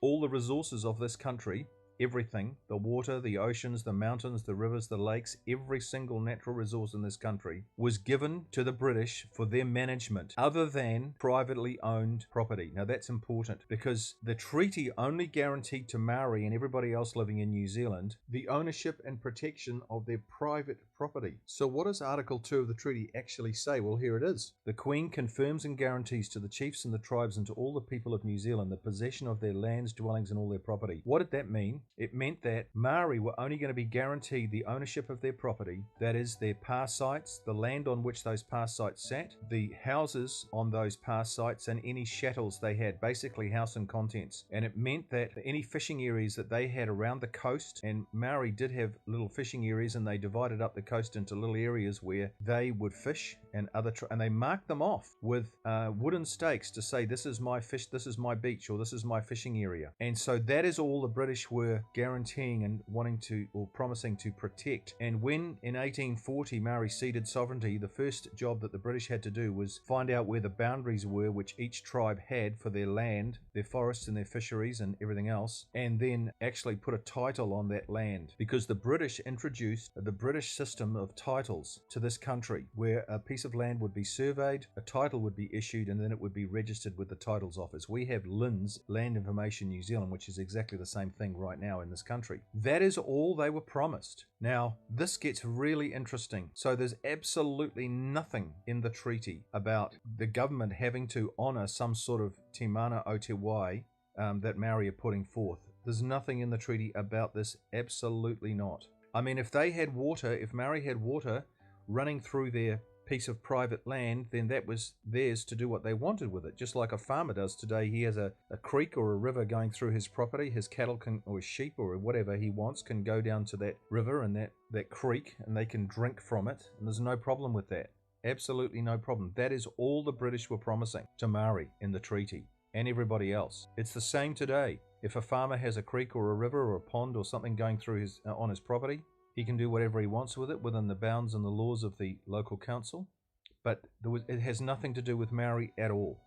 all the resources of this country, everything, the water, the oceans, the mountains, the rivers, the lakes, every single natural resource in this country was given to the British for their management other than privately owned property. Now that's important because the treaty only guaranteed to Maori and everybody else living in New Zealand the ownership and protection of their private property. So what does Article 2 of the treaty actually say? Well, here it is. The Queen confirms and guarantees to the chiefs and the tribes and to all the people of New Zealand the possession of their lands, dwellings and all their property. What did that mean? It meant that Maori were only going to be guaranteed the ownership of their property, that is their past sites, the land on which those past sites sat, the houses on those past sites and any chattels they had, basically house and contents. And it meant that any fishing areas that they had around the coast, and Maori did have little fishing areas and they divided up the coast into little areas where they would fish and and they marked them off with wooden stakes to say this is my fish, this is my beach, or this is my fishing area. And so that is all the British were guaranteeing and wanting to, or promising to protect. And when in 1840 Maori ceded sovereignty, the first job that the British had to do was find out where the boundaries were which each tribe had for their land, their forests and their fisheries and everything else, and then actually put a title on that land, because the British introduced the British system of titles to this country, where a piece of land would be surveyed, a title would be issued, and then it would be registered with the titles office. We have LINZ, Land Information New Zealand, which is exactly the same thing right now in this country. That is all they were promised. Now, this gets really interesting. So there's absolutely nothing in the treaty about the government having to honour some sort of Te Mana o Te Wai that Maori are putting forth. There's nothing in the treaty about this, absolutely not. I mean, if they had water, if Maori had water running through their piece of private land, then that was theirs to do what they wanted with it. Just like a farmer does today. He has a creek or a river going through his property. His cattle can, or his sheep or whatever he wants, can go down to that river and that creek, and they can drink from it. And there's no problem with that. Absolutely no problem. That is all the British were promising to Maori in the treaty and everybody else. It's the same today. If a farmer has a creek or a river or a pond or something going through his on his property, he can do whatever he wants with it within the bounds and the laws of the local council. But it has nothing to do with Maori at all.